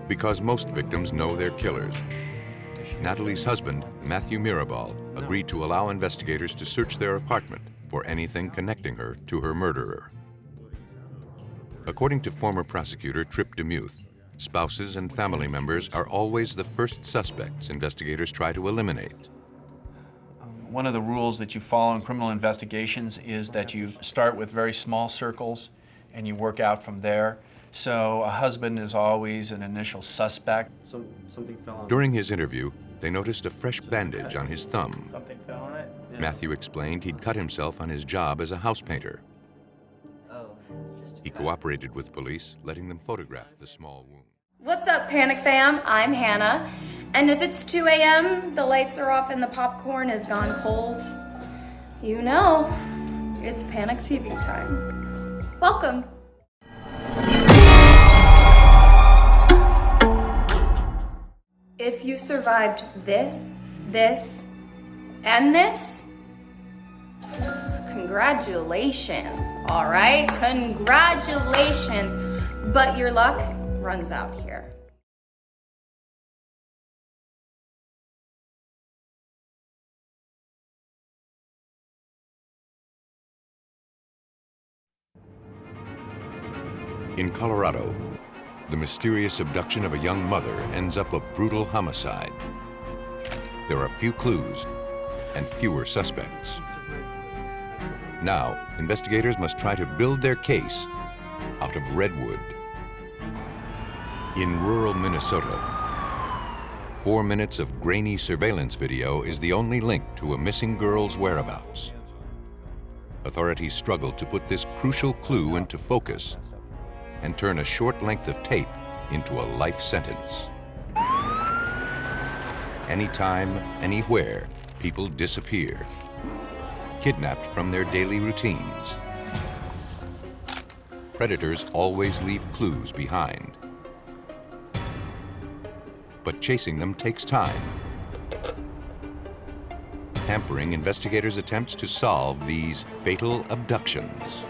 Because most victims know their killers, Natalie's husband, Matthew Mirabal, agreed to allow investigators to search their apartment for anything connecting her to her murderer. According to former prosecutor Trip DeMuth, spouses and family members are always the first suspects investigators try to eliminate. One of the rules that you follow in criminal investigations is that you start with very small circles and you work out from there. So a husband is always an initial suspect. Something fell on During his interview, they noticed a fresh bandage on his thumb. Something fell on it? Yeah. Matthew explained he'd cut himself on his job as a house painter. He cooperated with police, letting them photograph the small wound. What's up, Panic Fam? I'm Hannah. And if it's 2 a.m., the lights are off and the popcorn has gone cold, you know, it's Panic TV time. Welcome. If you survived this, and this, congratulations, all right? Congratulations, but your luck runs out here. In Colorado, the mysterious abduction of a young mother ends up a brutal homicide. There are few clues and fewer suspects. Now, investigators must try to build their case out of redwood. In rural Minnesota, 4 minutes of grainy surveillance video is the only link to a missing girl's whereabouts. Authorities struggle to put this crucial clue into focus and turn a short length of tape into a life sentence. Anytime, anywhere, people disappear, kidnapped from their daily routines. Predators always leave clues behind. But chasing them takes time. Hampering investigators' attempts to solve these fatal abductions.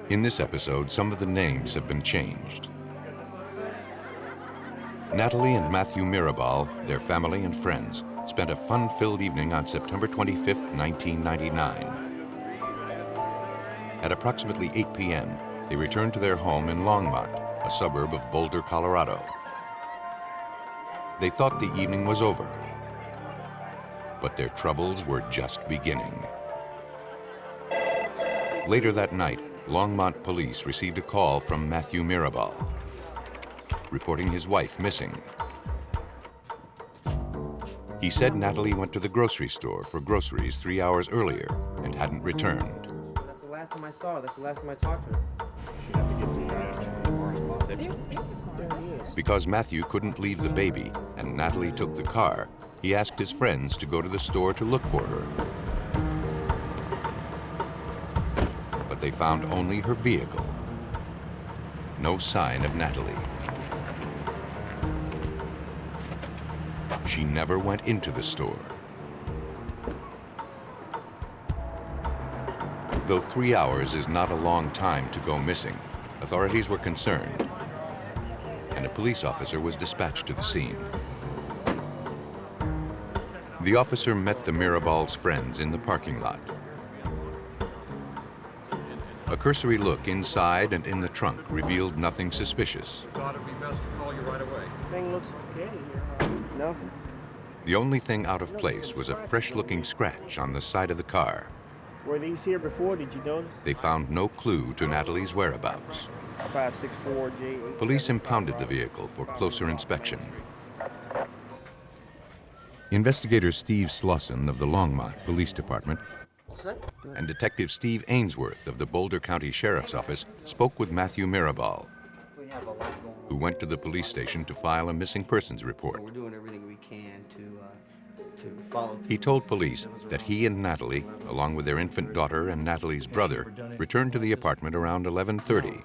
In this episode, some of the names have been changed. Natalie and Matthew Mirabal, their family and friends, spent a fun-filled evening on September 25th, 1999. At approximately 8 p.m., they returned to their home in Longmont, a suburb of Boulder, Colorado. They thought the evening was over, but their troubles were just beginning. Later that night, Longmont police received a call from Matthew Mirabal, reporting his wife missing. He said Natalie went to the grocery store for groceries 3 hours earlier and hadn't returned. That's the last time I saw her. That's the last time I talked to her. Because Matthew couldn't leave the baby and Natalie took the car, he asked his friends to go to the store to look for her. But they found only her vehicle. No sign of Natalie. She never went into the store. Though 3 hours is not a long time to go missing, authorities were concerned, and a police officer was dispatched to the scene. The officer met the Mirabals' friends in the parking lot. A cursory look inside and in the trunk revealed nothing suspicious. Thought it'd be best to call you right away. Thing looks okay here. No? The only thing out of place was a fresh-looking scratch on the side of the car. Were these here before? Did you notice? They found no clue to Natalie's whereabouts. 564J. Police impounded the vehicle for closer inspection. Investigator Steve Slauson of the Longmont Police Department and Detective Steve Ainsworth of the Boulder County Sheriff's Office spoke with Matthew Mirabal. We have a lot going who went to the police station to file a missing persons report. We're doing everything we can to follow through. He told police that he and Natalie, along with their infant daughter and Natalie's brother, returned to the apartment around 11:30.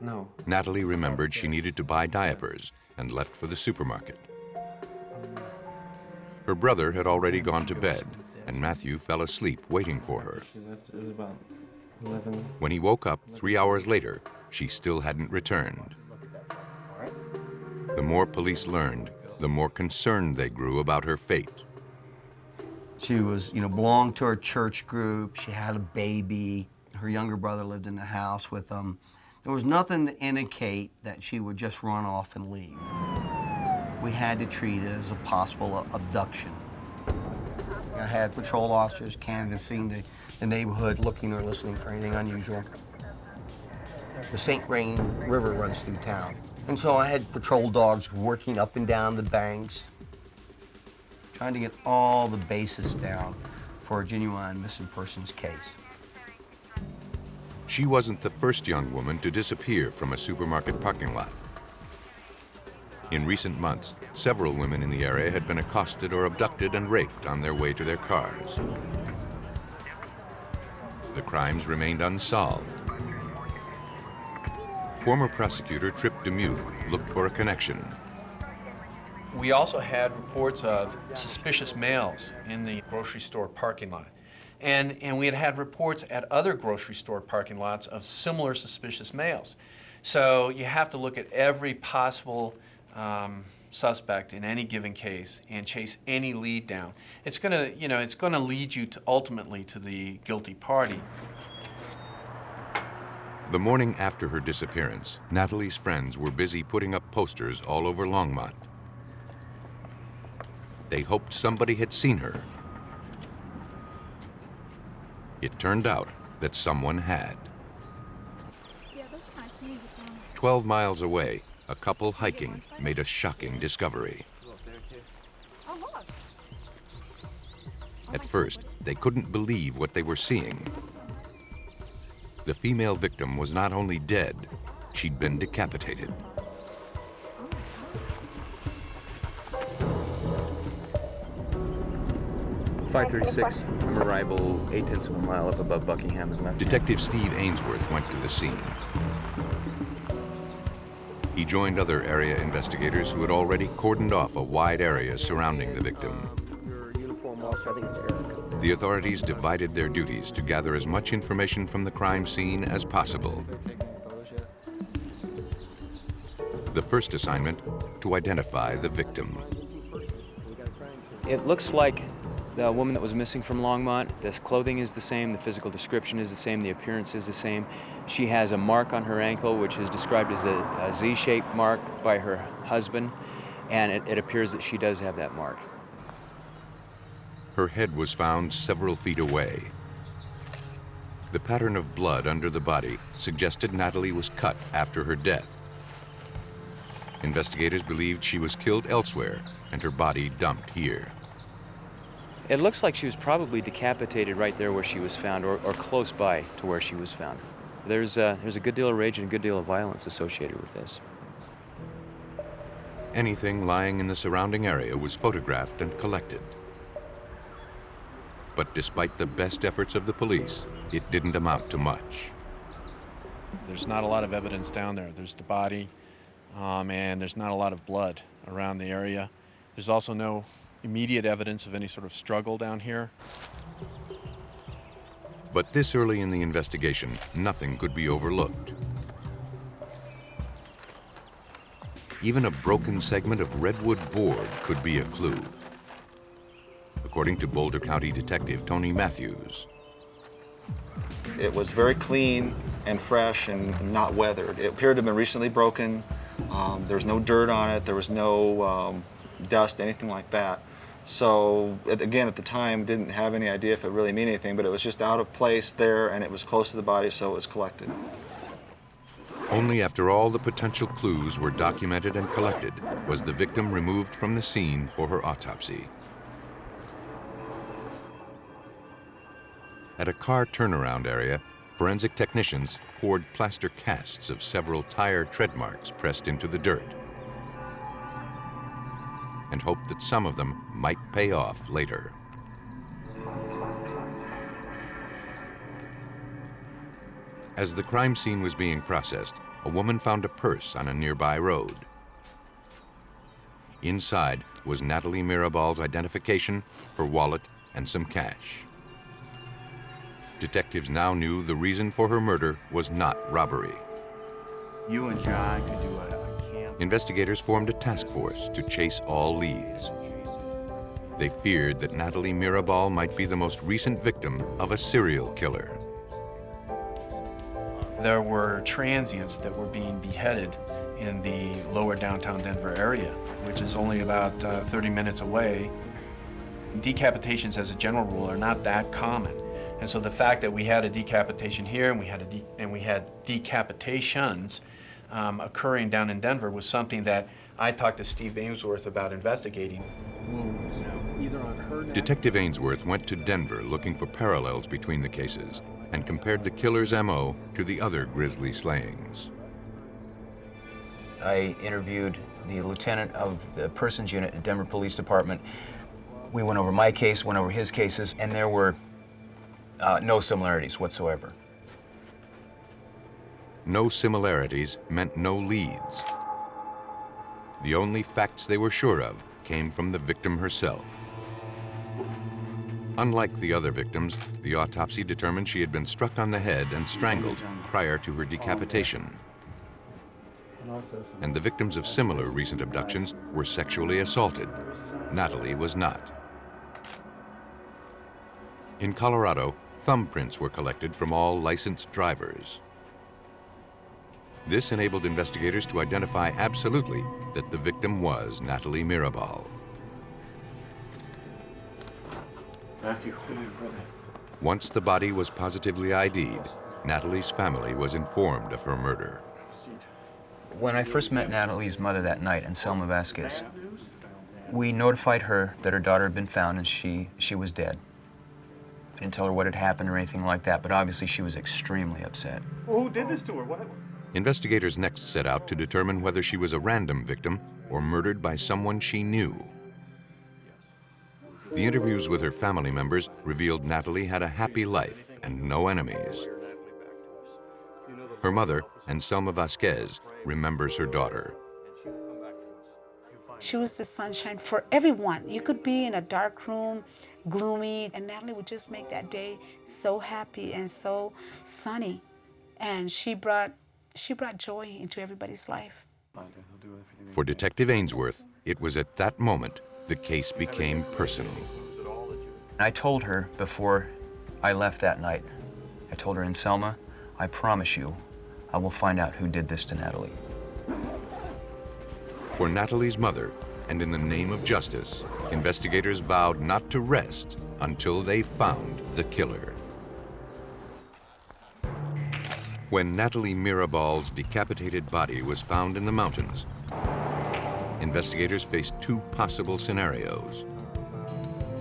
No. Natalie remembered she needed to buy diapers and left for the supermarket. Her brother had already gone to bed, and Matthew fell asleep waiting for her. She left, it was about 11. When he woke up 3 hours later, she still hadn't returned. The more police learned, the more concerned they grew about her fate. She was, belonged to her church group. She had a baby. Her younger brother lived in the house with them. There was nothing to indicate that she would just run off and leave. We had to treat it as a possible abduction. I had patrol officers canvassing the neighborhood, looking or listening for anything unusual. The St. Vrain River runs through town. And so I had patrol dogs working up and down the banks, trying to get all the bases down for a genuine missing persons case. She wasn't the first young woman to disappear from a supermarket parking lot. In recent months, several women in the area had been accosted or abducted and raped on their way to their cars. The crimes remained unsolved. Former prosecutor Trip DeMuth looked for a connection. We also had reports of suspicious males in the grocery store parking lot. And we had reports at other grocery store parking lots of similar suspicious males. So you have to look at every possible suspect in any given case and chase any lead down. It's gonna lead you ultimately to the guilty party. The morning after her disappearance, Natalie's friends were busy putting up posters all over Longmont. They hoped somebody had seen her. It turned out that someone had. 12 miles away, a couple hiking made a shocking discovery. At first, they couldn't believe what they were seeing. The female victim was not only dead, she'd been decapitated. .536 from arrival, 0.8 of a mile up above Buckingham is left. Detective Steve Ainsworth went to the scene. He joined other area investigators who had already cordoned off a wide area surrounding the victim. Your uniform officer, I think it's Erkelens. The authorities divided their duties to gather as much information from the crime scene as possible. The first assignment, to identify the victim. It looks like the woman that was missing from Longmont. This clothing is the same, the physical description is the same, the appearance is the same. She has a mark on her ankle, which is described as a Z-shaped mark by her husband, and it appears that she does have that mark. Her head was found several feet away. The pattern of blood under the body suggested Natalie was cut after her death. Investigators believed she was killed elsewhere and her body dumped here. It looks like she was probably decapitated right there where she was found, or close by to where she was found. There's a good deal of rage and a good deal of violence associated with this. Anything lying in the surrounding area was photographed and collected. But despite the best efforts of the police, it didn't amount to much. There's not a lot of evidence down there. There's the body, and there's not a lot of blood around the area. There's also no immediate evidence of any sort of struggle down here. But this early in the investigation, nothing could be overlooked. Even a broken segment of redwood board could be a clue, according to Boulder County Detective Tony Matthews. It was very clean and fresh and not weathered. It appeared to have been recently broken. There was no dirt on it. There was no dust, anything like that. So, again, at the time, didn't have any idea if it really meant anything, but it was just out of place there, and it was close to the body, so it was collected. Only after all the potential clues were documented and collected was the victim removed from the scene for her autopsy. At a car turnaround area, Forensic technicians poured plaster casts of several tire tread marks pressed into the dirt and hoped that some of them might pay off later. As the crime scene was being processed, a woman found a purse on a nearby road. Inside was Natalie Mirabal's identification, her wallet, and some cash. Detectives now knew the reason for her murder was not robbery. You and John could do a camp. Investigators formed a task force to chase all leads. They feared that Natalie Mirabal might be the most recent victim of a serial killer. There were transients that were being beheaded in the lower downtown Denver area, which is only about 30 minutes away. Decapitations as a general rule are not that common. And so the fact that we had a decapitation here and we had decapitations occurring down in Denver was something that I talked to Steve Ainsworth about investigating. Detective Ainsworth went to Denver looking for parallels between the cases and compared the killer's MO to the other grisly slayings. I interviewed the lieutenant of the persons unit at Denver Police Department. We went over my case, went over his cases, and there were no similarities whatsoever. No similarities meant no leads. The only facts they were sure of came from the victim herself. Unlike the other victims, the autopsy determined she had been struck on the head and strangled prior to her decapitation. And the victims of similar recent abductions were sexually assaulted. Natalie was not. In Colorado, thumbprints were collected from all licensed drivers. This enabled investigators to identify absolutely that the victim was Natalie Mirabal. Once the body was positively ID'd, Natalie's family was informed of her murder. When I first met Natalie's mother that night, Anselma Vasquez, we notified her that her daughter had been found and she was dead. I didn't tell her what had happened or anything like that, but obviously she was extremely upset. Well, who did this to her? What? Investigators next set out to determine whether she was a random victim or murdered by someone she knew. The interviews with her family members revealed Natalie had a happy life and no enemies. Her mother, Anselma Vasquez, remembers her daughter. She was the sunshine for everyone. You could be in a dark room, gloomy, and Natalie would just make that day so happy and so sunny. And she brought joy into everybody's life. For Detective Ainsworth, it was at that moment the case became personal. I told her before I left that night, I told her, Anselma, I promise you, I will find out who did this to Natalie. For Natalie's mother, and in the name of justice, investigators vowed not to rest until they found the killer. When Natalie Mirabal's decapitated body was found in the mountains, investigators faced two possible scenarios.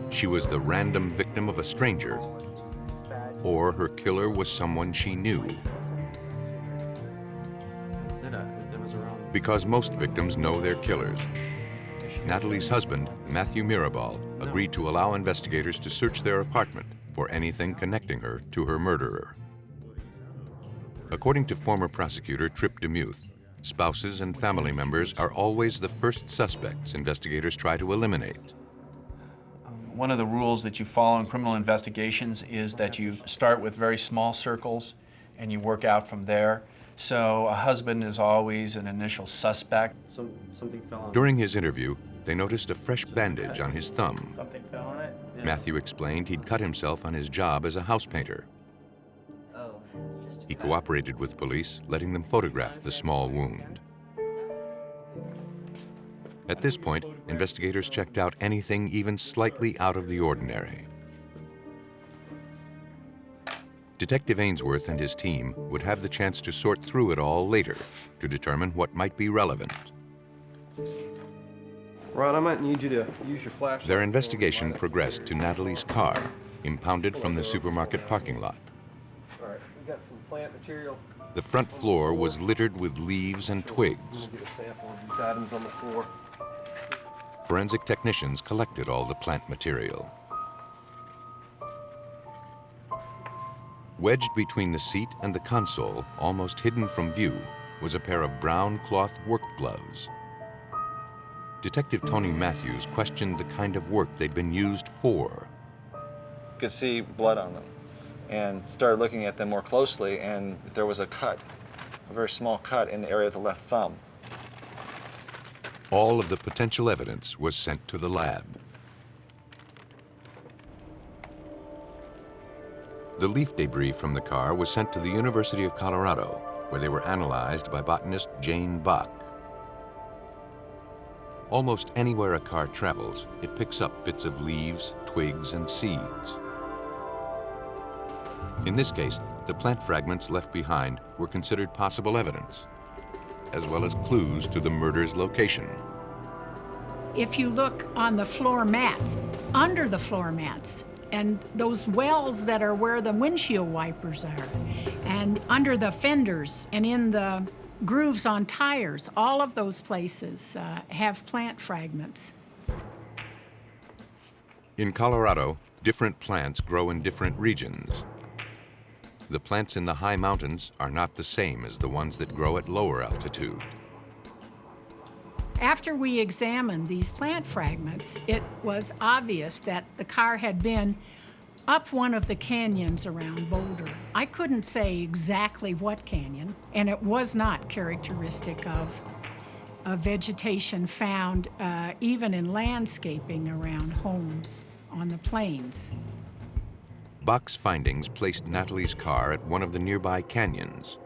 She was the random victim of a stranger, or her killer was someone she knew. Because most victims know their killers, Natalie's husband, Matthew Mirabal, agreed to allow investigators to search their apartment for anything connecting her to her murderer. According to former prosecutor Trip DeMuth, spouses and family members are always the first suspects investigators try to eliminate. One of the rules that you follow in criminal investigations is that you start with very small circles and you work out from there. So a husband is always an initial suspect. Something fell on During his interview, they noticed a fresh bandage on his thumb. Something fell on it? Yeah. Matthew explained he'd cut himself on his job as a house painter. Oh. He cooperated with police, letting them photograph the small wound. At this point, investigators checked out anything even slightly out of the ordinary. Detective Ainsworth and his team would have the chance to sort through it all later to determine what might be relevant. Ron, I might need you to use your flashlight. Their investigation progressed to Natalie's car, impounded from the supermarket parking lot. All right. We got some plant material. The front floor was littered with leaves and twigs. We'll get a sample of these items on the floor. Forensic technicians collected all the plant material. Wedged between the seat and the console, almost hidden from view, was a pair of brown cloth work gloves. Detective Tony Matthews questioned the kind of work they'd been used for. You could see blood on them and started looking at them more closely, and there was a cut, a very small cut in the area of the left thumb. All of the potential evidence was sent to the lab. The leaf debris from the car was sent to the University of Colorado, where they were analyzed by botanist Jane Bach. Almost anywhere a car travels, it picks up bits of leaves, twigs, and seeds. In this case, the plant fragments left behind were considered possible evidence, as well as clues to the murder's location. If you look on the floor mats, under the floor mats, and those wells that are where the windshield wipers are, and under the fenders, and in the grooves on tires, all of those places have plant fragments. In Colorado, different plants grow in different regions. The plants in the high mountains are not the same as the ones that grow at lower altitude. After we examined these plant fragments, it was obvious that the car had been up one of the canyons around Boulder. I couldn't say exactly what canyon, and it was not characteristic of vegetation found even in landscaping around homes on the plains. Bach's findings placed Natalie's car at one of the nearby canyons.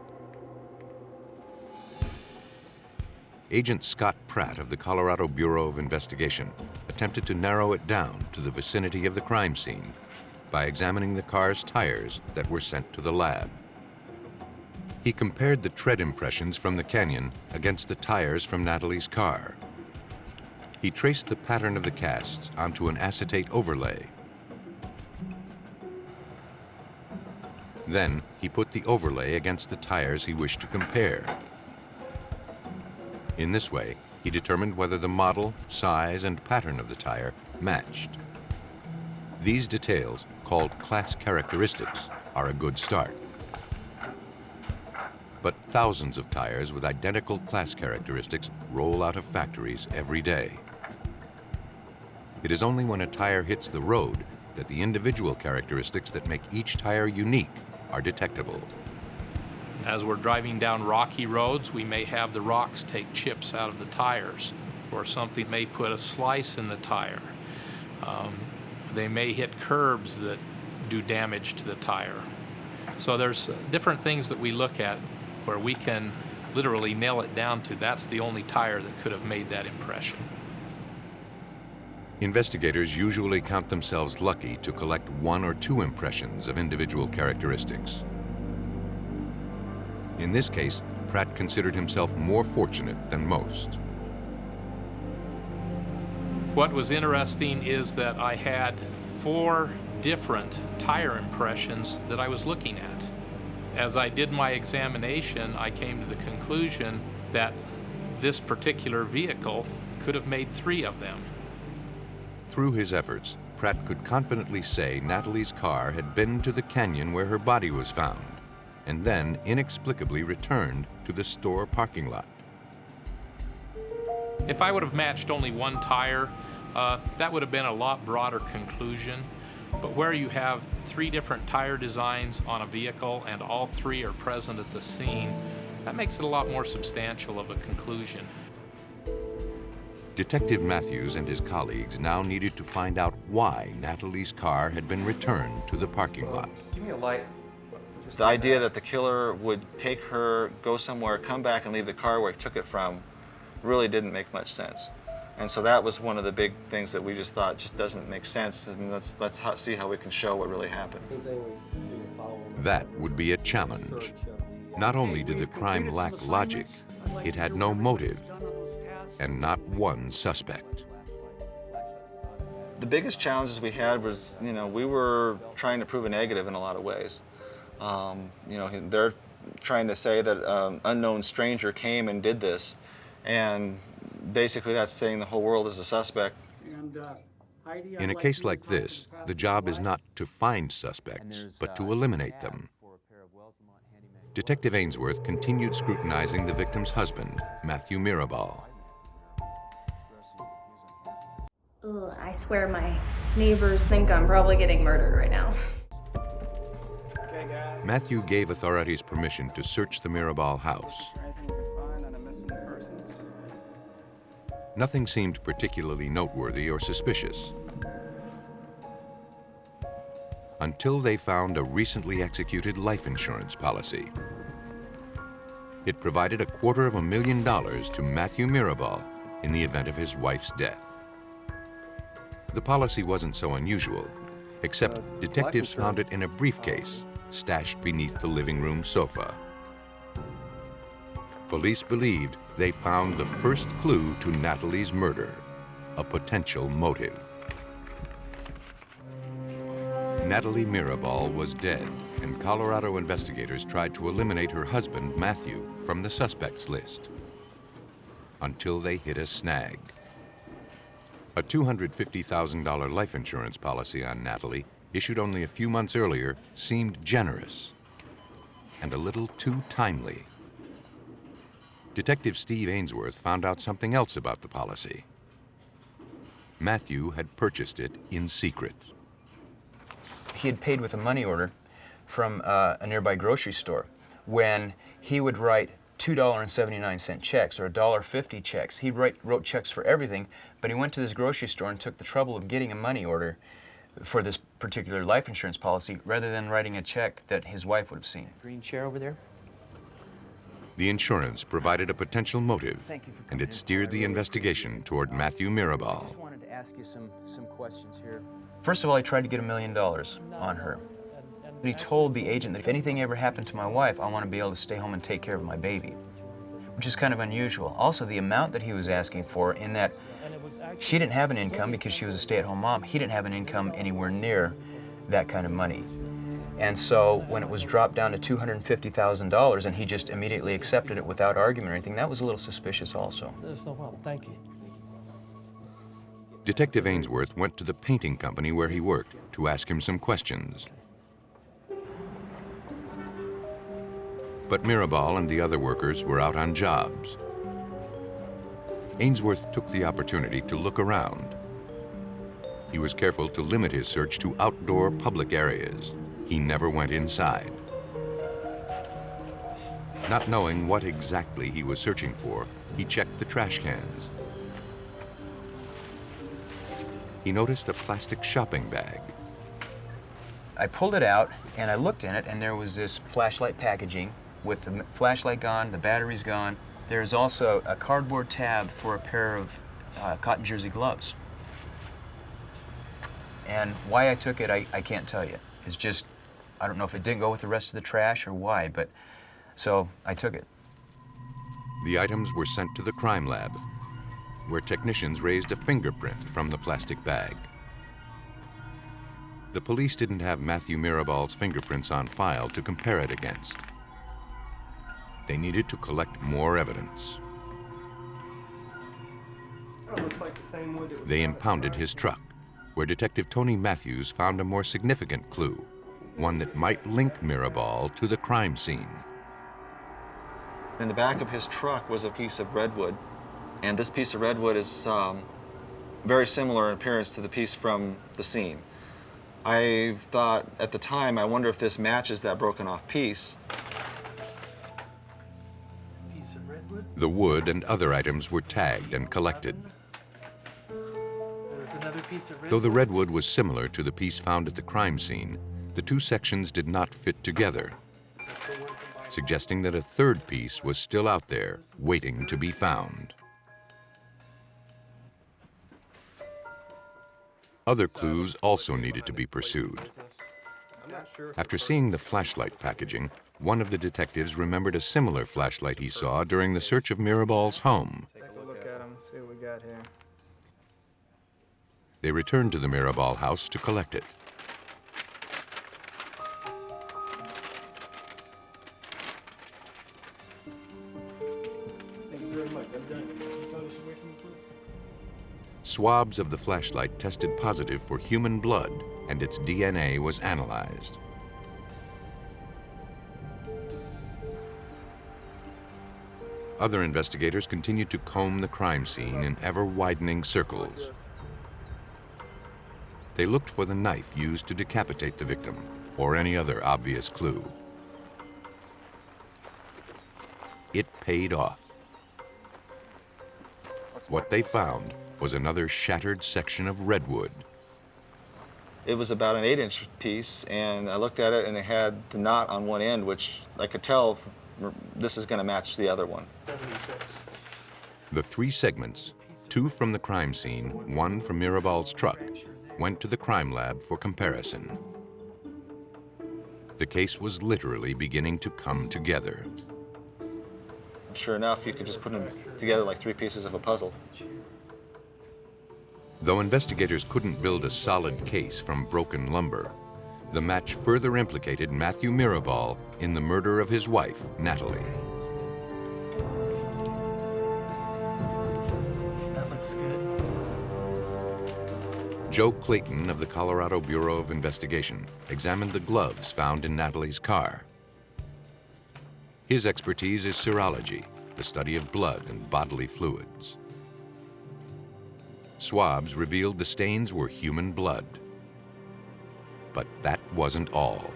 Agent Scott Pratt of the Colorado Bureau of Investigation attempted to narrow it down to the vicinity of the crime scene by examining the car's tires that were sent to the lab. He compared the tread impressions from the canyon against the tires from Natalie's car. He traced the pattern of the casts onto an acetate overlay. Then he put the overlay against the tires he wished to compare. In this way, he determined whether the model, size, and pattern of the tire matched. These details, called class characteristics, are a good start. But thousands of tires with identical class characteristics roll out of factories every day. It is only when a tire hits the road that the individual characteristics that make each tire unique are detectable. As we're driving down rocky roads, we may have the rocks take chips out of the tires, or something may put a slice in the tire. They may hit curbs that do damage to the tire. So there's different things that we look at where we can literally nail it down to that's the only tire that could have made that impression. Investigators usually count themselves lucky to collect one or two impressions of individual characteristics. In this case, Pratt considered himself more fortunate than most. What was interesting is that I had 4 different tire impressions that I was looking at. As I did my examination, I came to the conclusion that this particular vehicle could have made 3 of them. Through his efforts, Pratt could confidently say Natalie's car had been to the canyon where her body was found, and then inexplicably returned to the store parking lot. If I would have matched only 1 tire, that would have been a lot broader conclusion. But where you have 3 different tire designs on a vehicle and all 3 are present at the scene, that makes it a lot more substantial of a conclusion. Detective Matthews and his colleagues now needed to find out why Natalie's car had been returned to the parking lot. Give me a light. The idea that the killer would take her, go somewhere, come back and leave the car where he took it from really didn't make much sense. And so that was one of the big things that we just thought just doesn't make sense, and let's see how we can show what really happened. That would be a challenge. Not only did the crime lack logic, it had no motive, and not one suspect. The biggest challenges we had was, we were trying to prove a negative in a lot of ways. You know, they're trying to say that an unknown stranger came and did this, and basically that's saying the whole world is a suspect. In a case like this, the job is not to find suspects, but to eliminate them. Detective Ainsworth continued scrutinizing the victim's husband, Matthew Mirabal. Ugh, I swear my neighbors think I'm probably getting murdered right now. Matthew gave authorities permission to search the Mirabal house. Nothing seemed particularly noteworthy or suspicious, until they found a recently executed life insurance policy. It provided $250,000 to Matthew Mirabal in the event of his wife's death. The policy wasn't so unusual, except detectives found it in a briefcase stashed beneath the living room sofa. Police believed they found the first clue to Natalie's murder, a potential motive. Natalie Mirabal was dead, and Colorado investigators tried to eliminate her husband, Matthew, from the suspects list, until they hit a snag. A $250,000 life insurance policy on Natalie, issued only a few months earlier, seemed generous and a little too timely. Detective Steve Ainsworth found out something else about the policy. Matthew had purchased it in secret. He had paid with a money order from a nearby grocery store. When he would write $2.79 checks or $1.50 checks, he wrote checks for everything, but he went to this grocery store and took the trouble of getting a money order for this particular life insurance policy rather than writing a check that his wife would have seen. Green chair over there. The insurance provided a potential motive, and it steered the investigation toward Matthew Mirabal. I just wanted to ask you some questions here. First of all, he tried to get $1 million on her. He told the agent that if anything ever happened to my wife, I want to be able to stay home and take care of my baby, which is kind of unusual. Also, the amount that he was asking for, in that she didn't have an income because she was a stay-at-home mom. He didn't have an income anywhere near that kind of money. And so when it was dropped down to $250,000 and he just immediately accepted it without argument or anything, that was a little suspicious also. There's no problem, thank you. Detective Ainsworth went to the painting company where he worked to ask him some questions. But Mirabal and the other workers were out on jobs. Ainsworth took the opportunity to look around. He was careful to limit his search to outdoor public areas. He never went inside. Not knowing what exactly he was searching for, he checked the trash cans. He noticed a plastic shopping bag. I pulled it out and I looked in it, and there was this flashlight packaging with the flashlight gone, the batteries gone. There's also a cardboard tab for a pair of cotton jersey gloves. And why I took it, I can't tell you. It's just, I don't know if it didn't go with the rest of the trash or why, but so I took it. The items were sent to the crime lab, where technicians raised a fingerprint from the plastic bag. The police didn't have Matthew Mirabal's fingerprints on file to compare it against. They needed to collect more evidence. Oh, looks like the same wood that was They on the impounded car. his truck, where Detective Tony Matthews found a more significant clue, one that might link Mirabal to the crime scene. In the back of his truck was a piece of redwood, and this piece of redwood is very similar in appearance to the piece from the scene. I thought at the time, I wonder if this matches that broken off piece. Piece of redwood. The wood and other items were tagged and collected. There's another piece of redwood. Though the redwood was similar to the piece found at the crime scene, the two sections did not fit together, suggesting that a third piece was still out there, waiting to be found. Other clues also needed to be pursued. I'm not sure if After seeing the flashlight packaging, one of the detectives remembered a similar flashlight he saw during the search of Mirabal's home. Take a look at them, see what we got here. They returned to the Mirabal house to collect it. swabs of the flashlight tested positive for human blood, and its DNA was analyzed. Other investigators continued to comb the crime scene in ever-widening circles. They looked for the knife used to decapitate the victim, or any other obvious clue. It paid off. What they found was another shattered section of redwood. It was about an 8-inch piece, and I looked at it and it had the knot on one end, which I could tell this is going to match the other one. The 3 segments, 2 from the crime scene, 1 from Mirabal's truck, went to the crime lab for comparison. The case was literally beginning to come together. Sure enough, you could just put them together like 3 pieces of a puzzle. Though investigators couldn't build a solid case from broken lumber, the match further implicated Matthew Mirabal in the murder of his wife, Natalie. That looks good. Joe Clayton of the Colorado Bureau of Investigation examined the gloves found in Natalie's car. His expertise is serology, the study of blood and bodily fluids. Swabs revealed the stains were human blood. But that wasn't all.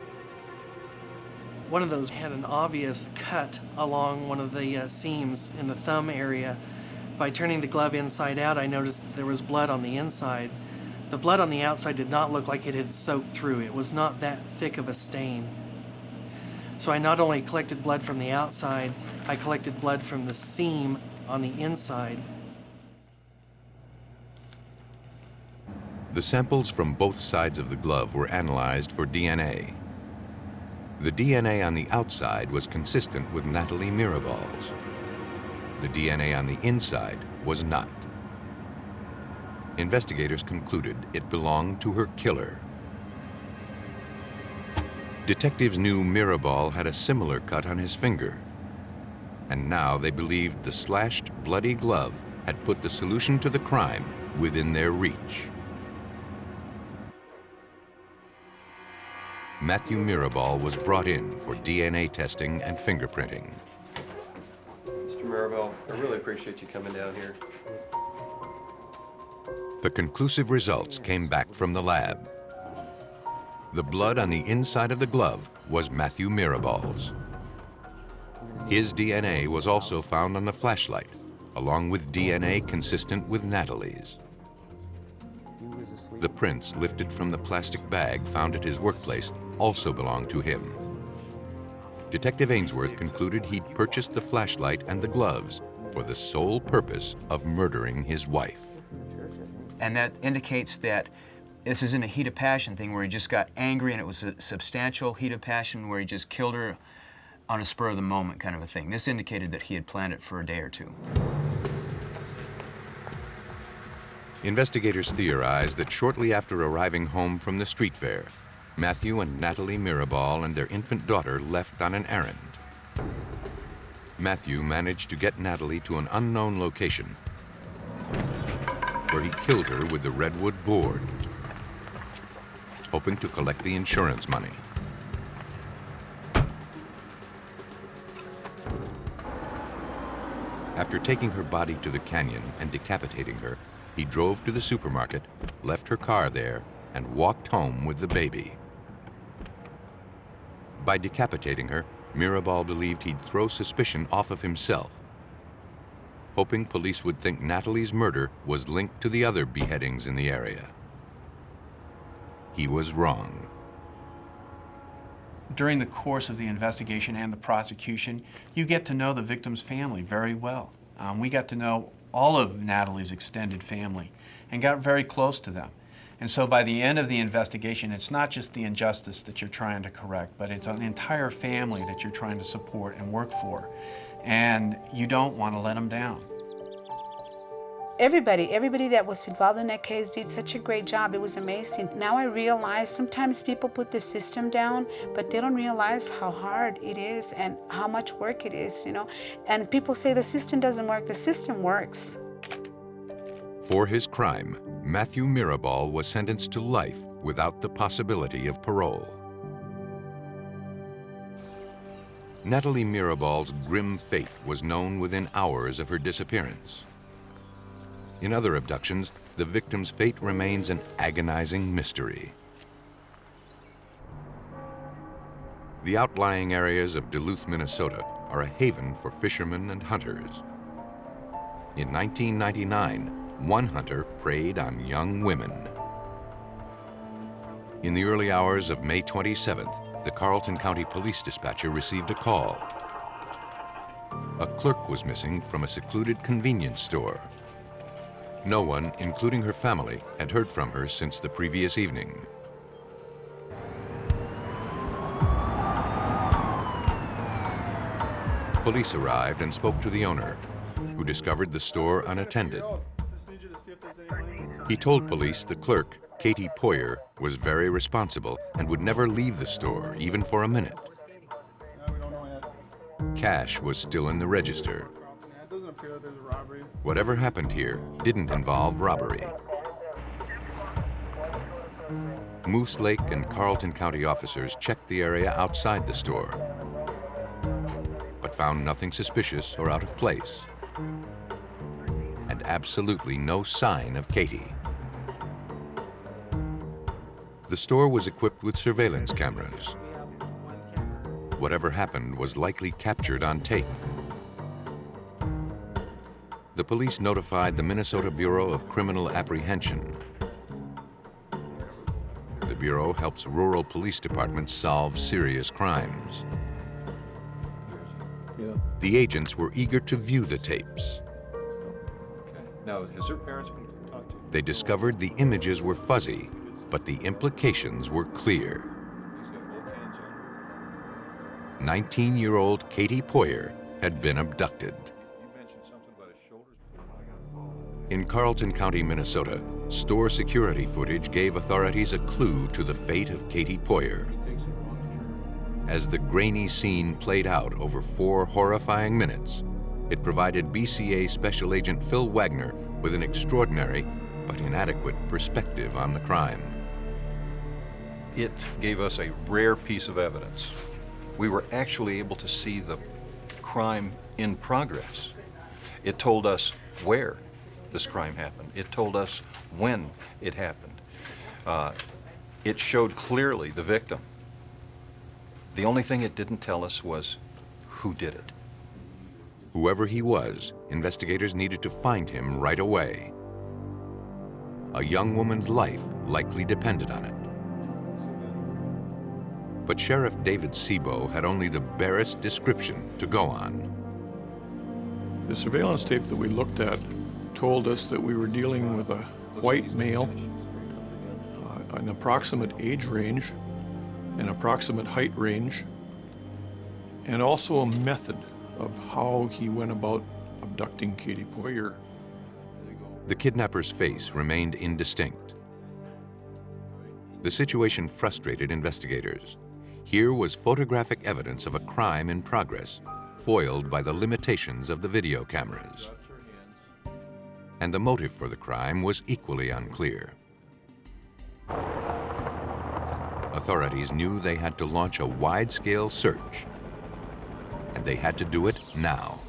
One of those had an obvious cut along one of the seams in the thumb area. By turning the glove inside out, I noticed that there was blood on the inside. The blood on the outside did not look like it had soaked through. It was not that thick of a stain. So I not only collected blood from the outside, I collected blood from the seam on the inside. The samples from both sides of the glove were analyzed for DNA. The DNA on the outside was consistent with Natalie Mirabal's. The DNA on the inside was not. Investigators concluded it belonged to her killer. Detectives knew Mirabal had a similar cut on his finger, and now they believed the slashed, bloody glove had put the solution to the crime within their reach. Matthew Mirabal was brought in for DNA testing and fingerprinting. Mr. Mirabal, I really appreciate you coming down here. The conclusive results came back from the lab. The blood on the inside of the glove was Matthew Mirabal's. His DNA was also found on the flashlight, along with DNA consistent with Natalie's. The prints lifted from the plastic bag found at his workplace also belonged to him. Detective Ainsworth concluded he'd purchased the flashlight and the gloves for the sole purpose of murdering his wife. And that indicates that this isn't a heat of passion thing where he just got angry and it was a substantial heat of passion where he just killed her on a spur of the moment kind of a thing. This indicated that he had planned it for a day or 2. Investigators theorized that shortly after arriving home from the street fair, Matthew and Natalie Mirabal and their infant daughter left on an errand. Matthew managed to get Natalie to an unknown location where he killed her with the redwood board, hoping to collect the insurance money. After taking her body to the canyon and decapitating her, he drove to the supermarket, left her car there, and walked home with the baby. By decapitating her, Mirabal believed he'd throw suspicion off of himself, hoping police would think Natalie's murder was linked to the other beheadings in the area. He was wrong. During the course of the investigation and the prosecution, you get to know the victim's family very well. We got to know all of Natalie's extended family and got very close to them. And so by the end of the investigation, it's not just the injustice that you're trying to correct, but it's an entire family that you're trying to support and work for. And you don't want to let them down. Everybody that was involved in that case did such a great job. It was amazing. Now I realize sometimes people put the system down, but they don't realize how hard it is and how much work it is, you know. And people say the system doesn't work. The system works. For his crime, Matthew Mirabal was sentenced to life without the possibility of parole. Natalie Mirabal's grim fate was known within hours of her disappearance. In other abductions, the victim's fate remains an agonizing mystery. The outlying areas of Duluth, Minnesota are a haven for fishermen and hunters. In 1999, one hunter preyed on young women. In the early hours of May 27th, the Carlton County Police dispatcher received a call. A clerk was missing from a secluded convenience store. No one, including her family, had heard from her since the previous evening. Police arrived and spoke to the owner, who discovered the store unattended. He told police the clerk, 𝐃𝐿𝐿, was very responsible and would never leave the store, even for a minute. Cash was still in the register. Whatever happened here didn't involve robbery. Moose Lake and Carlton County officers checked the area outside the store, but found nothing suspicious or out of place, and absolutely no sign of Katie. The store was equipped with surveillance cameras. Whatever happened was likely captured on tape. The police notified the Minnesota Bureau of Criminal Apprehension. The Bureau helps rural police departments solve serious crimes. The agents were eager to view the tapes. Now, has their parents been talked to? They discovered the images were fuzzy, but the implications were clear. 19-year-old 𝐃𝐿𝐿 had been abducted. In Carlton County, Minnesota, store security footage gave authorities a clue to the fate of 𝐃𝐿𝐿. As the grainy scene played out over 4 horrifying minutes, it provided BCA Special Agent Phil Wagner with an extraordinary but inadequate perspective on the crime. It gave us a rare piece of evidence. We were actually able to see the crime in progress. It told us where this crime happened. It told us when it happened. It showed clearly the victim. The only thing it didn't tell us was who did it. Whoever he was, investigators needed to find him right away. A young woman's life likely depended on it. But Sheriff David 𝐂𝐵𝐵 had only the barest description to go on. The surveillance tape that we looked at told us that we were dealing with a white male, an approximate age range, an approximate height range, and also a method of how he went about abducting 𝐃𝐿𝐿. The kidnapper's face remained indistinct. The situation frustrated investigators. Here was photographic evidence of a crime in progress, foiled by the limitations of the video cameras. And the motive for the crime was equally unclear. Authorities knew they had to launch a wide-scale search, and they had to do it now.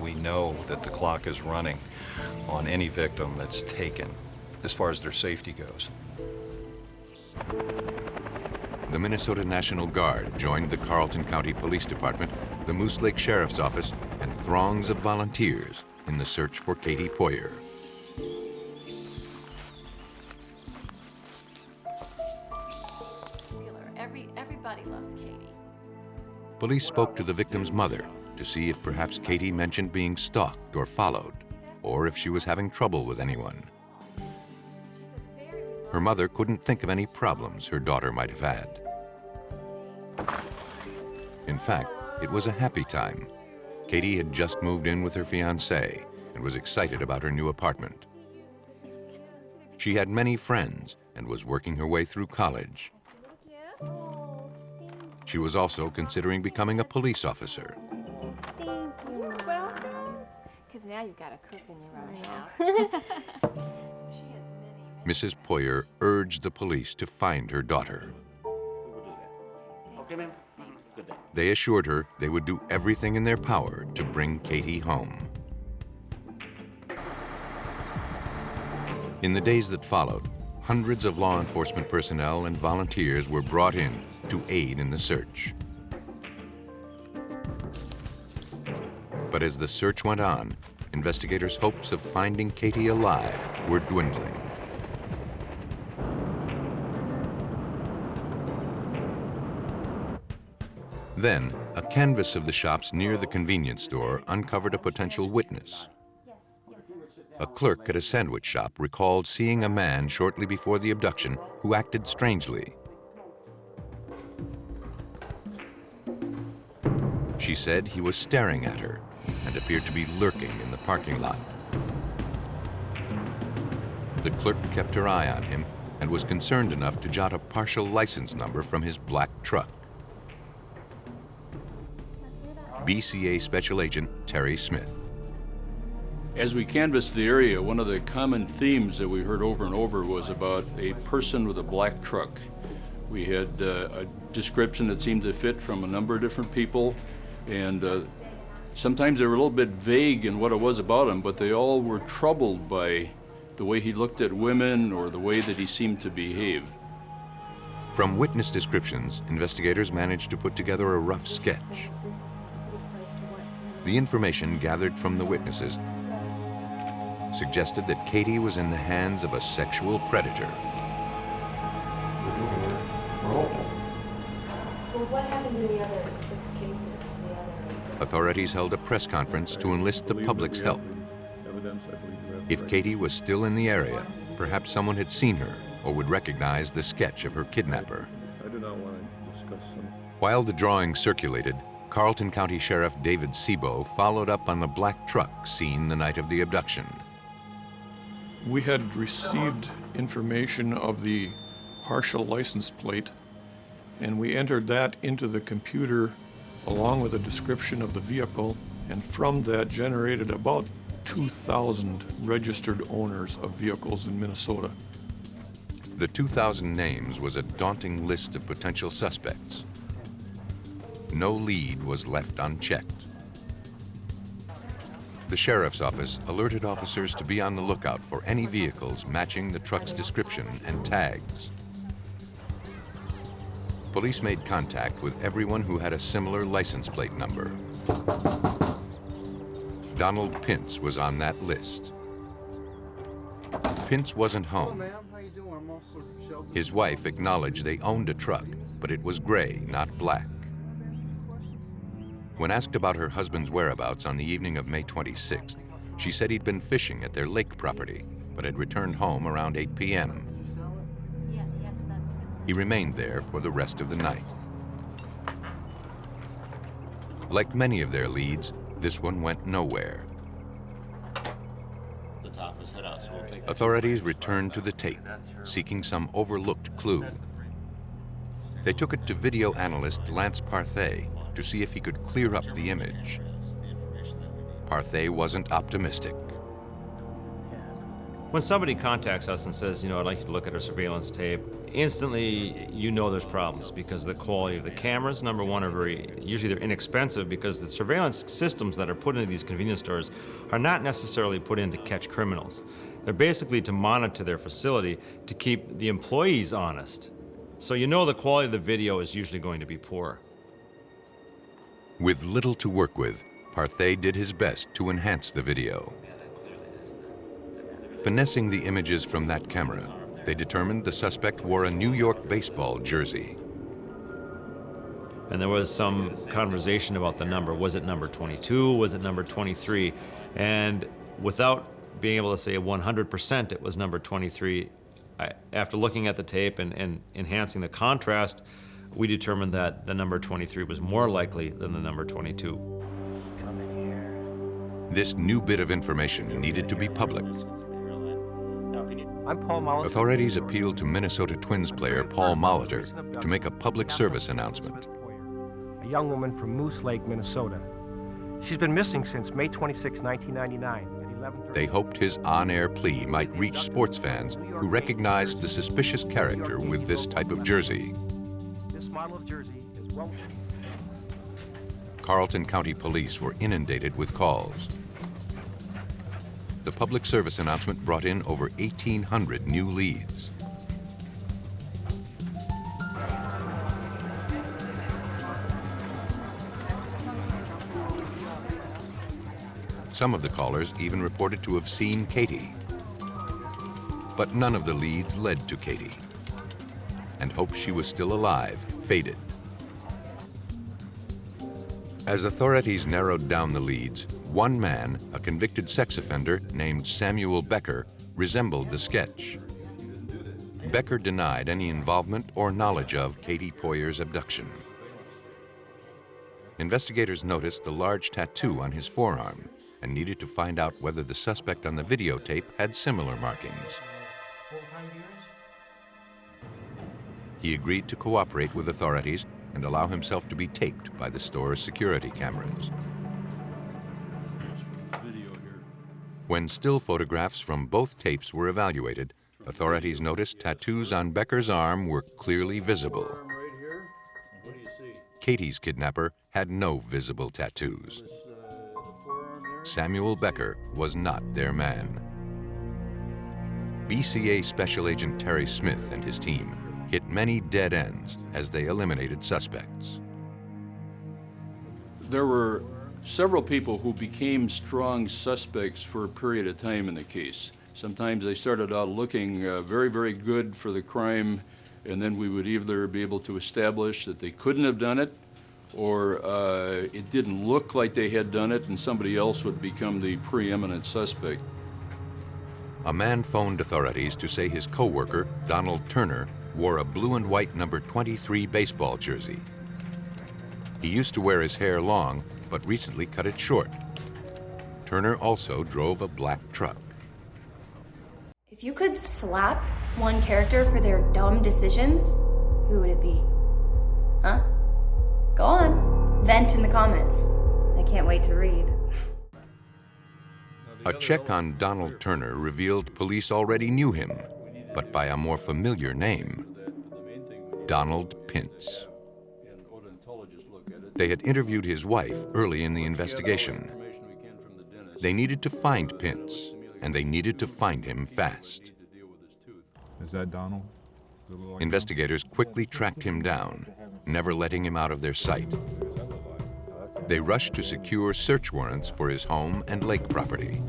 We know that the clock is running on any victim that's taken, as far as their safety goes. The Minnesota National Guard joined the Carlton County Police Department, the Moose Lake Sheriff's Office, and throngs of volunteers in the search for 𝐃𝐿𝐿. Everybody loves Katie. Police spoke to the victim's mother to see if perhaps Katie mentioned being stalked or followed, or if she was having trouble with anyone. Her mother couldn't think of any problems her daughter might have had. In fact, it was a happy time. Katie had just moved in with her fiancé and was excited about her new apartment. She had many friends and was working her way through college. She was also considering becoming a police officer. Thank you. You're welcome. Because now you've got a cook in your own house. Mrs. Poyer urged the police to find her daughter. Okay, ma'am. Good day. They assured her they would do everything in their power to bring Katie home. In the days that followed, hundreds of law enforcement personnel and volunteers were brought in to aid in the search. But as the search went on, investigators' hopes of finding Katie alive were dwindling. Then, a canvass of the shops near the convenience store uncovered a potential witness. A clerk at a sandwich shop recalled seeing a man shortly before the abduction who acted strangely. She said he was staring at her and appeared to be lurking in the parking lot. The clerk kept her eye on him and was concerned enough to jot a partial license number from his black truck. BCA Special Agent Terry Smith. As we canvassed the area, one of the common themes that we heard over and over was about a person with a black truck. We had a description that seemed to fit from a number of different people, and sometimes they were a little bit vague in what it was about him, but they all were troubled by the way he looked at women or the way that he seemed to behave. From witness descriptions, investigators managed to put together a rough sketch. The information gathered from the witnesses suggested that Katie was in the hands of a sexual predator. Well, what happened in the other 6 cases? Authorities held a press conference to enlist the public's help. If Katie was still in the area, perhaps someone had seen her or would recognize the sketch of her kidnapper. I do not want to discuss some. While the drawing circulated, Carleton County Sheriff David Sebo followed up on the black truck seen the night of the abduction. We had received information of the partial license plate, and we entered that into the computer along with a description of the vehicle, and from that generated about 2,000 registered owners of vehicles in Minnesota. The 2,000 names was a daunting list of potential suspects. No lead was left unchecked. The sheriff's office alerted officers to be on the lookout for any vehicles matching the truck's description and tags. Police made contact with everyone who had a similar license plate number. Donald Pintz was on that list. Pintz wasn't home. His wife acknowledged they owned a truck, but it was gray, not black. When asked about her husband's whereabouts on the evening of May 26th, she said he'd been fishing at their lake property, but had returned home around 8 p.m. He remained there for the rest of the night. Like many of their leads, this one went nowhere. Authorities returned to the tape, seeking some overlooked clue. They took it to video analyst Lance Parthay to see if he could clear up the image. Parthay wasn't optimistic. When somebody contacts us and says, I'd like you to look at our surveillance tape, instantly there's problems because the quality of the cameras, number one, usually they're inexpensive because the surveillance systems that are put into these convenience stores are not necessarily put in to catch criminals. They're basically to monitor their facility to keep the employees honest. So the quality of the video is usually going to be poor. With little to work with, Parthay did his best to enhance the video. Finessing the images from that camera, they determined the suspect wore a New York baseball jersey. And there was some conversation about the number. Was it number 22? Was it number 23? And without being able to say 100% it was number 23, after looking at the tape and enhancing the contrast, we determined that the number 23 was more likely than the number 22. This new bit of information needed to be public. I'm Paul Molitor. Authorities appealed to Minnesota Twins player Paul Molitor to make a public service announcement. A young woman from Moose Lake, Minnesota. She's been missing since May 26, 1999 at 11:30. They hoped his on-air plea might reach sports fans who recognized the suspicious character with this type of jersey. This model of jersey is well. Carlton County Police were inundated with calls. The public service announcement brought in over 1,800 new leads. Some of the callers even reported to have seen Katie. But none of the leads led to Katie, and hope she was still alive faded. As authorities narrowed down the leads, one man, a convicted sex offender named Samuel Becker, resembled the sketch. Becker denied any involvement or knowledge of 𝐃𝐿𝐿𝐻 abduction. Investigators noticed the large tattoo on his forearm and needed to find out whether the suspect on the videotape had similar markings. He agreed to cooperate with authorities and allow himself to be taped by the store's security cameras. When still photographs from both tapes were evaluated, authorities noticed tattoos on Becker's arm were clearly visible. Katie's kidnapper had no visible tattoos. Samuel Becker was not their man. BCA Special Agent Terry Smith and his team hit many dead ends as they eliminated suspects. There were several people who became strong suspects for a period of time in the case. Sometimes they started out looking very, very good for the crime, and then we would either be able to establish that they couldn't have done it, or it didn't look like they had done it, and somebody else would become the preeminent suspect. A man phoned authorities to say his co-worker, Donald Turner, wore a blue and white number 23 baseball jersey. He used to wear his hair long, but recently cut it short. Turner also drove a black truck. If you could slap one character for their dumb decisions, who would it be? Huh? Go on, vent in the comments. I can't wait to read. A check on Donald Turner revealed police already knew him, but by a more familiar name, Donald Pintz. They had interviewed his wife early in the investigation. They needed to find Pintz, and they needed to find him fast. Is that Donald? Investigators quickly tracked him down, never letting him out of their sight. They rushed to secure search warrants for his home and lake property.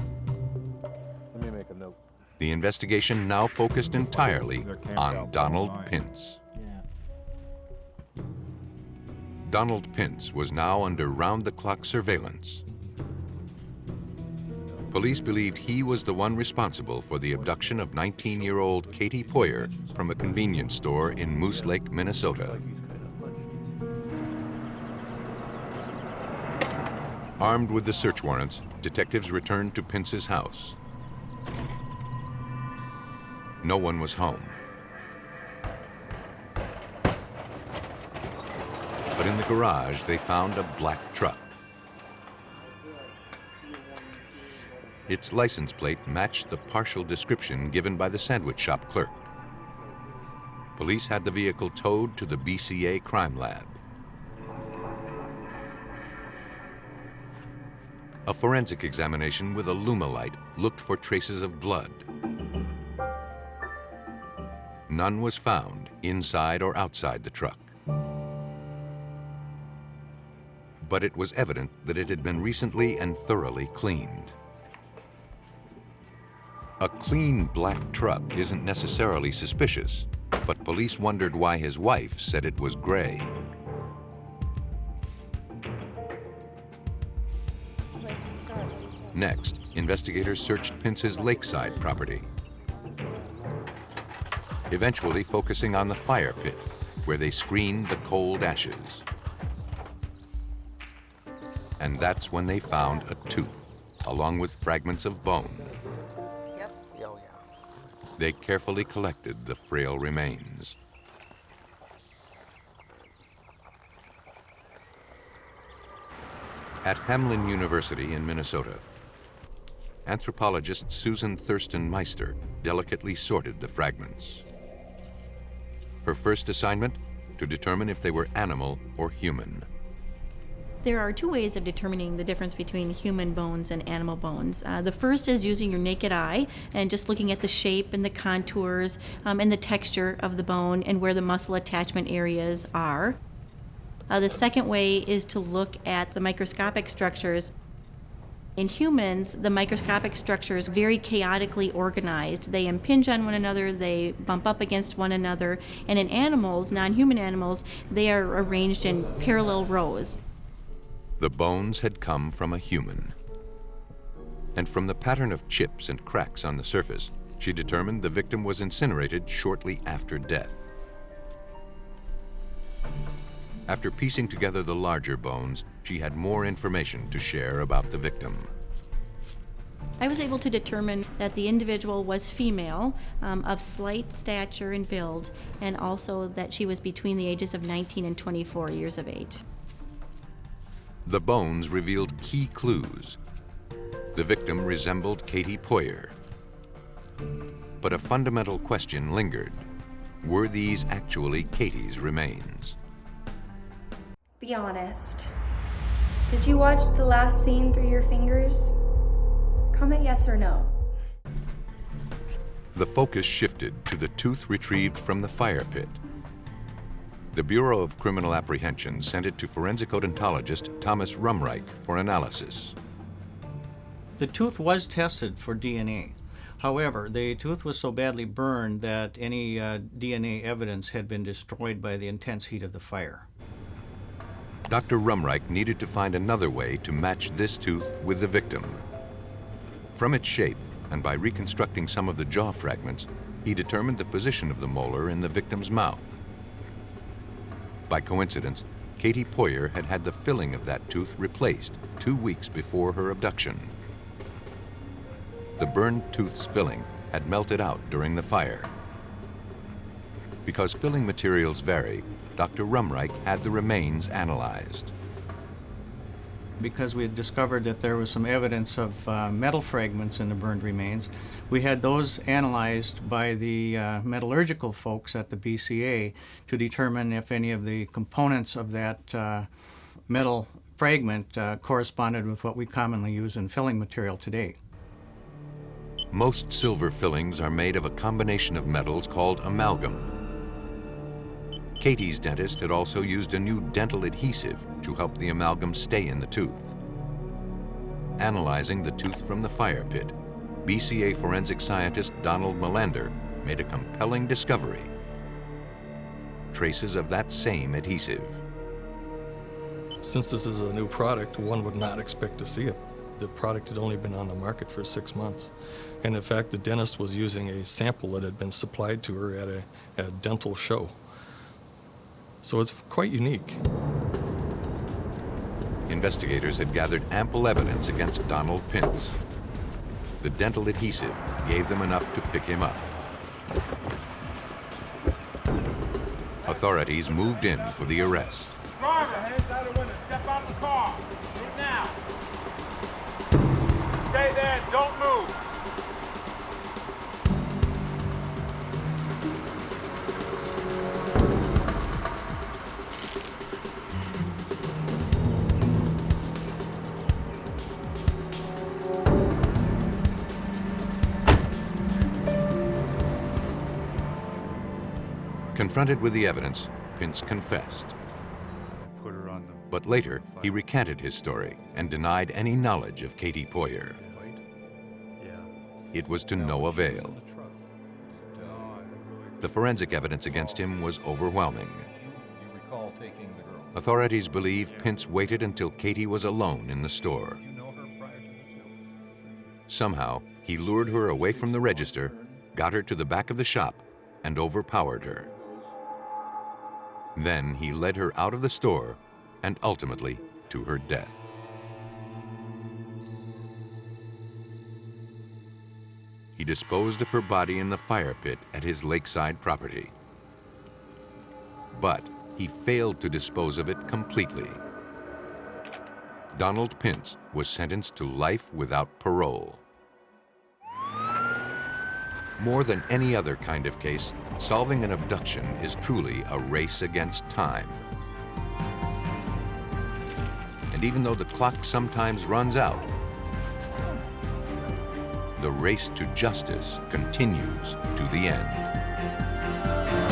Let me make a note. The investigation now focused entirely on Donald Pintz. Donald Pintz was now under round-the-clock surveillance. Police believed he was the one responsible for the abduction of 19-year-old 𝐃𝐿𝐿𝐻 from a convenience store in Moose Lake, Minnesota. Armed with the search warrants, detectives returned to Pintz's house. No one was home. But in the garage, they found a black truck. Its license plate matched the partial description given by the sandwich shop clerk. Police had the vehicle towed to the BCA crime lab. A forensic examination with a Lumalight looked for traces of blood. None was found inside or outside the truck. But it was evident that it had been recently and thoroughly cleaned. A clean black truck isn't necessarily suspicious, but police wondered why his wife said it was gray. Next, investigators searched Pintz's lakeside property, eventually focusing on the fire pit, where they screened the cold ashes. And that's when they found a tooth, along with fragments of bone. They carefully collected the frail remains. At Hamline University in Minnesota, anthropologist Susan Thurston Meister delicately sorted the fragments. Her first assignment, to determine if they were animal or human. There are two ways of determining the difference between human bones and animal bones. The first is using your naked eye and just looking at the shape and the contours and the texture of the bone and where the muscle attachment areas are. The second way is to look at the microscopic structures. In humans, the microscopic structure is very chaotically organized. They impinge on one another, they bump up against one another, and in animals, non-human animals, they are arranged in parallel rows. The bones had come from a human. And from the pattern of chips and cracks on the surface, she determined the victim was incinerated shortly after death. After piecing together the larger bones, she had more information to share about the victim. I was able to determine that the individual was female, of slight stature and build, and also that she was between the ages of 19 and 24 years of age. The bones revealed key clues. The victim resembled 𝐃𝐞𝐭𝐤. But a fundamental question lingered. Were these actually Katie's remains? Be honest. Did you watch the last scene through your fingers? Comment yes or no. The focus shifted to the tooth retrieved from the fire pit. The Bureau of Criminal Apprehension sent it to forensic odontologist Thomas Rumreich for analysis. The tooth was tested for DNA. However, the tooth was so badly burned that any DNA evidence had been destroyed by the intense heat of the fire. Dr. Rumreich needed to find another way to match this tooth with the victim. From its shape, and by reconstructing some of the jaw fragments, he determined the position of the molar in the victim's mouth. By coincidence, 𝐃𝐞𝐭𝐤 had had the filling of that tooth replaced 2 weeks before her abduction. The burned tooth's filling had melted out during the fire. Because filling materials vary, Dr. Rumreich had the remains analyzed. Because we had discovered that there was some evidence of metal fragments in the burned remains, we had those analyzed by the metallurgical folks at the BCA to determine if any of the components of that metal fragment corresponded with what we commonly use in filling material today. Most silver fillings are made of a combination of metals called amalgam. Katie's dentist had also used a new dental adhesive to help the amalgam stay in the tooth. Analyzing the tooth from the fire pit, BCA forensic scientist Donald Melander made a compelling discovery. Traces of that same adhesive. Since this is a new product, one would not expect to see it. The product had only been on the market for 6 months. And in fact, the dentist was using a sample that had been supplied to her at a dental show. So it's quite unique. Investigators had gathered ample evidence against Donald Pintz. The dental adhesive gave them enough to pick him up. Authorities moved in for the arrest. Driver, hands out the window. Step out of the car. Move now. Stay there. Don't move. Confronted with the evidence, Pintz confessed. But later, he recanted his story and denied any knowledge of 𝐃𝐞𝐭𝐤. It was to no avail. The forensic evidence against him was overwhelming. Authorities believe Pintz waited until Katie was alone in the store. Somehow, he lured her away from the register, got her to the back of the shop, and overpowered her. Then he led her out of the store and ultimately to her death. He disposed of her body in the fire pit at his lakeside property. But he failed to dispose of it completely. Donald Pintz was sentenced to life without parole. More than any other kind of case, solving an abduction is truly a race against time. And even though the clock sometimes runs out, the race to justice continues to the end.